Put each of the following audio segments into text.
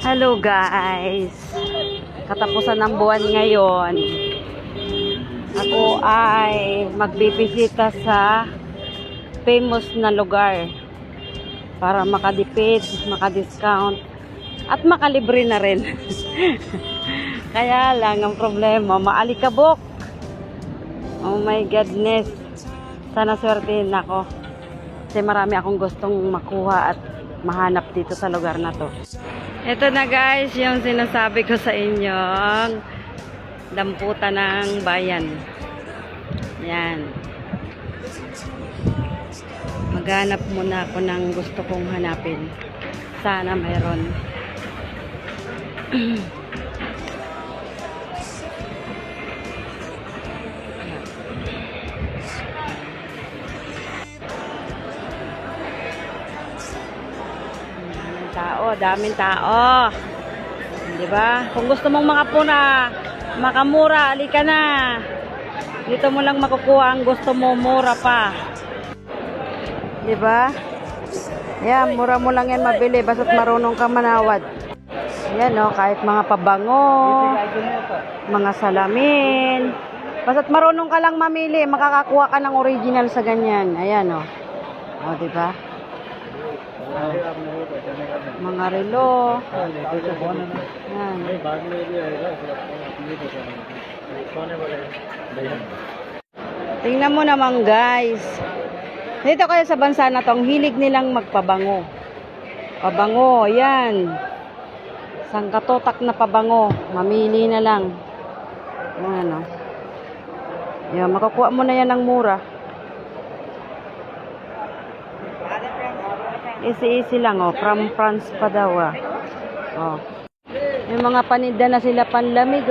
Hello guys, katapusan ng buwan ngayon. Ako ay magbibisita sa famous na lugar para makadipid, makadiscount at makalibre na rin. Kaya lang ang problema, maalikabok. Oh my goodness, sana swertein ako kasi marami akong gustong makuha at mahanap dito sa lugar na to. Ito na guys, yung sinasabi ko sa inyong damputan ng bayan. Yan. Maghanap muna ako ng gusto kong hanapin. Sana mayroon. Daming tao. 'Di ba? Kung gusto mong makamura, alika na. Dito mo lang makukuha ang gusto mo, mura pa. 'Di ba? Yan, mura mo lang yan mabili basta't marunong ka manawad. Yan kahit mga pabango, mga salamin. Basta't marunong ka lang mamili, makakakuha ka ng original sa ganyan. Ayan 'di ba? Mga relo. Yan. Tingnan mo naman guys. Dito kaya sa bansa na to, ang hilig nilang magpabango. Pabango, yan. Sangkatotak na pabango. Mamili na lang. Yan Yan, makakuha mo na yan ng mura. Easy lang from France pa daw Yung mga paninda na sila panlamig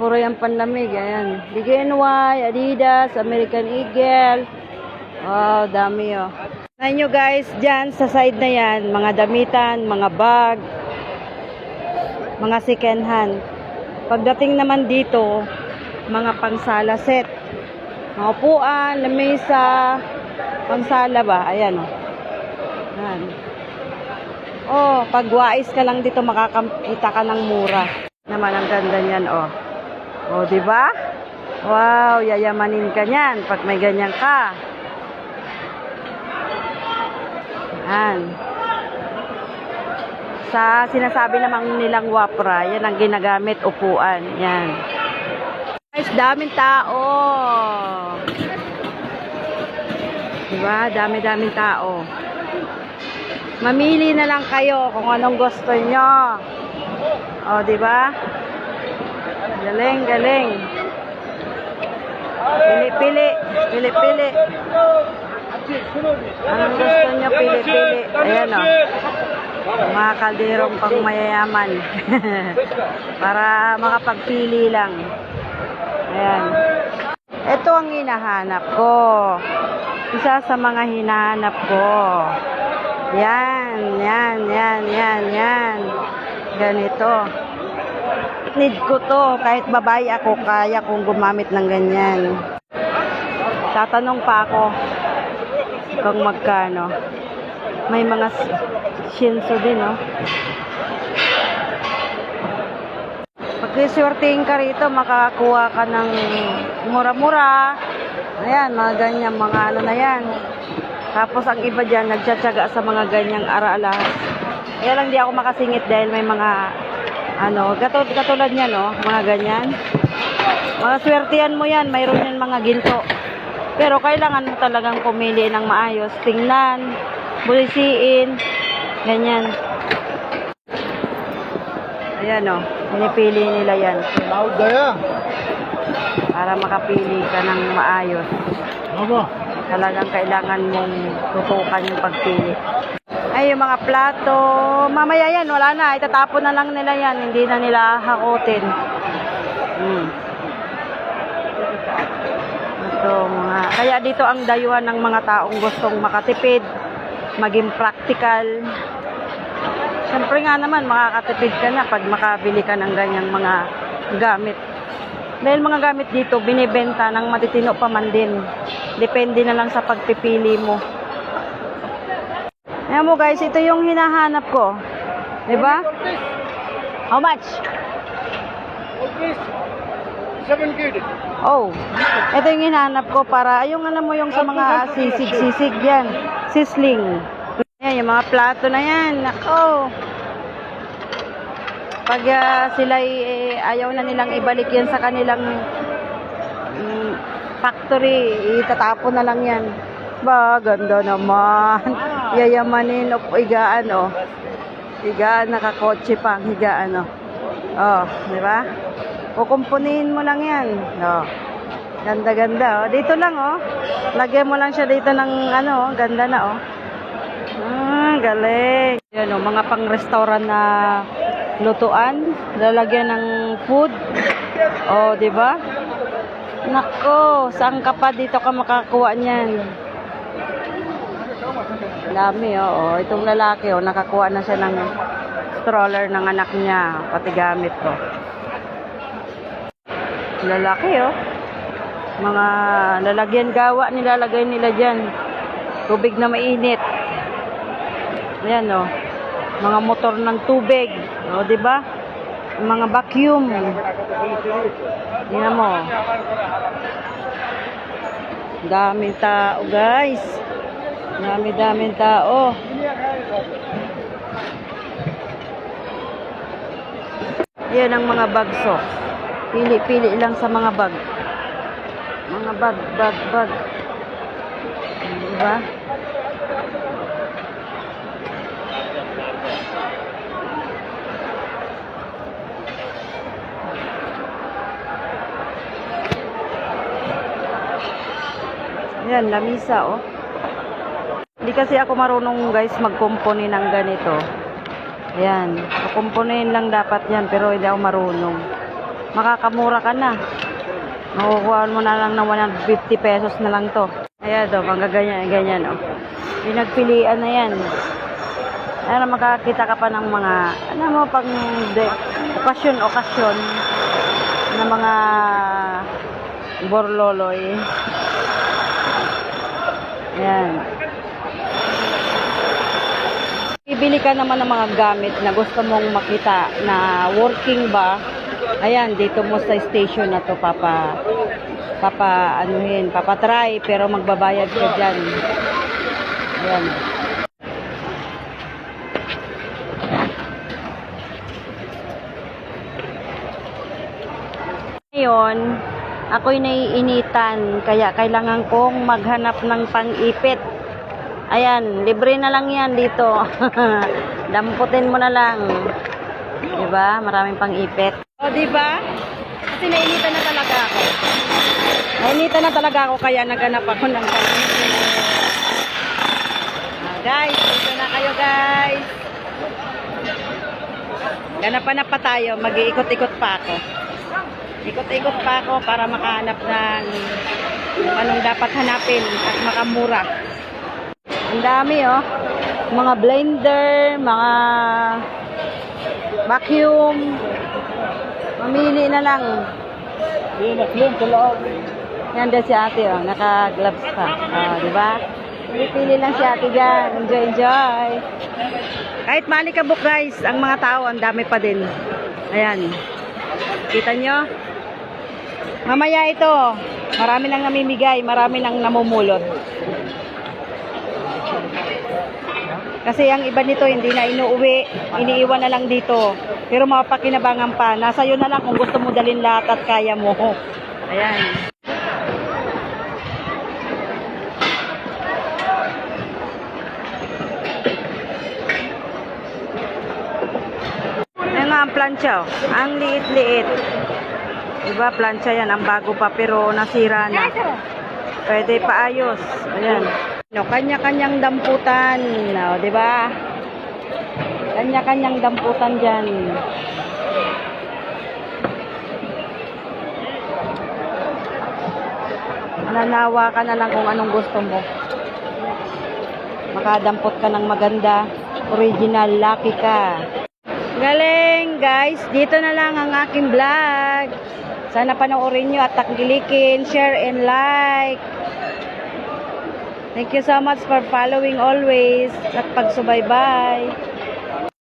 Puro yung panlamig, ayan. DKNY, Adidas, American Eagle. Dami Tingnan nyo guys, dyan sa side na yan, mga damitan, mga bag, mga second hand. Pagdating naman dito, mga pangsala set. Mga upuan, lamesa, pangsala ba? Ayan Yan. Pag wais ka lang dito makakita ka ng mura. Naman ang ganda niyan di ba? Wow, yayamanin ka niyan pag may ganyan ka. Yan. Sa sinasabi namang nilang wapra, yan ang ginagamit upuan. Yan. Guys, daming tao. Diba? Dami-daming tao. Mamili na lang kayo kung anong gusto nyo. Di ba? Galing. Pili-pili. Anong gusto nyo, pili-pili. Ayan mga kalderong pang mayayaman. Para makapagpili lang. Ayan. Ito ang hinahanap ko. Isa sa mga hinahanap ko. Yan. Ganito. Need ko to. Kahit babae ako, kaya kong gumamit ng ganyan. Tatanong pa ako kung magkano. May mga shinso din, Pag swertein ka rito, makakakuha ka ng mura-mura. Ayan, mga ganyan, mga na yan. Tapos ang iba dyan, nagtsatsaga sa mga ganyang ara-alahas. Kaya lang di ako makasingit dahil may mga, katulad niyan, mga ganyan. Mga swertihan mo yan, mayroon yan mga ginto. Pero kailangan mo talagang pumili ng maayos. Tingnan, bulisiin, ganyan. Ayan pinipili nila yan. Para makapili ka ng maayos. Talagang kailangan mong tutukan yung pagpili. Ay, yung mga plato, mamaya yan, wala na. Itatapon na lang nila yan. Hindi na nila hakutin. Kaya dito ang dayuhan ng mga taong gustong makatipid, maging practical. Siyempre nga naman, makakatipid ka na pag makabili ka ng ganyang mga gamit. Dahil mga gamit dito, binibenta ng matitino pa man din. Depende na lang sa pagpipili mo. Ayan mo guys, ito yung hinahanap ko. Diba? How much? Always 7 kg. Oh, ito yung hinahanap ko para, yung alam mo yung sa mga sisig yan. Sisling. Yan, yung mga plato na yan. Nako. Pag sila ayaw na nilang ibalik yan sa kanilang factory, itatapon na lang yan. Ba, ganda naman. Yayamanin o higaan, oh. Higaan, nakakotse pa ang higaan, oh. Oh, di ba? Kukumpunihin mo lang yan. Oh. Ganda-ganda, oh. Dito lang, oh. Lagyan mo lang siya dito ng, ano, ganda na, oh. Galing. Yan, oh, mga pang-restaurant na lutuan. Lalagyan ng food. Oh, di ba? Nako, saan ka pa dito ka makakuha niyan? Dami, oh. Itong lalaki, oh, nakakuha na siya ng stroller ng anak niya, pati gamit ko. Lalaki, oh. Mga lalagyan gawa, nilalagay nila dyan. Tubig na mainit. Ayan, oh. Mga motor ng tubig. O, di ba? Mga vacuum. Tingnan mo. Daming tao, guys. Daming tao. Yan ang mga bagso. Pili-pili lang sa mga bag. Mga bag. Diba? Yan, lamisa, oh. Hindi kasi ako marunong, guys, magkumpuni ng ganito. Ayan. Kumpunihin lang dapat yan, pero hindi ako marunong. Makakamura ka na. Makukuha mo na lang ng 150 pesos na lang to. Ayan, oh, ganyan, oh. Pinagpilian na yan. Ayan, makakita ka pa ng mga, ano mo, pang okasyon na mga borloloy. Ayan. Bibili ka naman ng mga gamit na gusto mong makita na working ba. Ayan, dito mo sa station na to papatry, pero magbabayad ka dyan. Ayan. Ngayon, ako'y naiinitan, kaya kailangan kong maghanap ng pang-ipit. Ayan, libre na lang yan dito. Damputin mo na lang. Diba? Maraming pang-ipit. O, diba? Kasi nainitan na talaga ako. Nainitan na talaga ako, kaya naghanap ako ng pang-ipit. Guys, dito na kayo, guys. Ganap-ganap pa tayo. Mag-iikot-ikot pa ako. Ikot-ikot pa ako para makahanap ng anong dapat hanapin at makamura. Ang dami, oh. Mga blender, mga vacuum. Mamili na lang. Yan din si ate, oh. Naka-gloves pa. Di ba? Pili lang si ate dyan. Enjoy. Kahit malikabok, guys, ang mga tao, ang dami pa din. Ayan. Kita nyo? Mamaya ito, marami nang namimigay, marami nang namumulot. Kasi ang iba nito hindi na inuuwi, iniiwan na lang dito. Pero mapakinabangan pa, nasa iyo na lang kung gusto mo dalhin lahat at kaya mo. Ayan. Ayan nga ang plancha, oh. Ang liit-liit. Diba, plancha yan. Ang bago pa, pero nasira na. Pwede paayos. Ayan. No, kanya-kanyang damputan. No, diba? Kanya-kanyang damputan dyan. Nanawa ka na lang kung anong gusto mo. Makadampot ka ng maganda. Original, lucky ka. Galing, guys. Dito na lang ang aking vlog. Sana panoorin nyo at takilikin, share and like. Thank you so much for following always at pagsubaybay.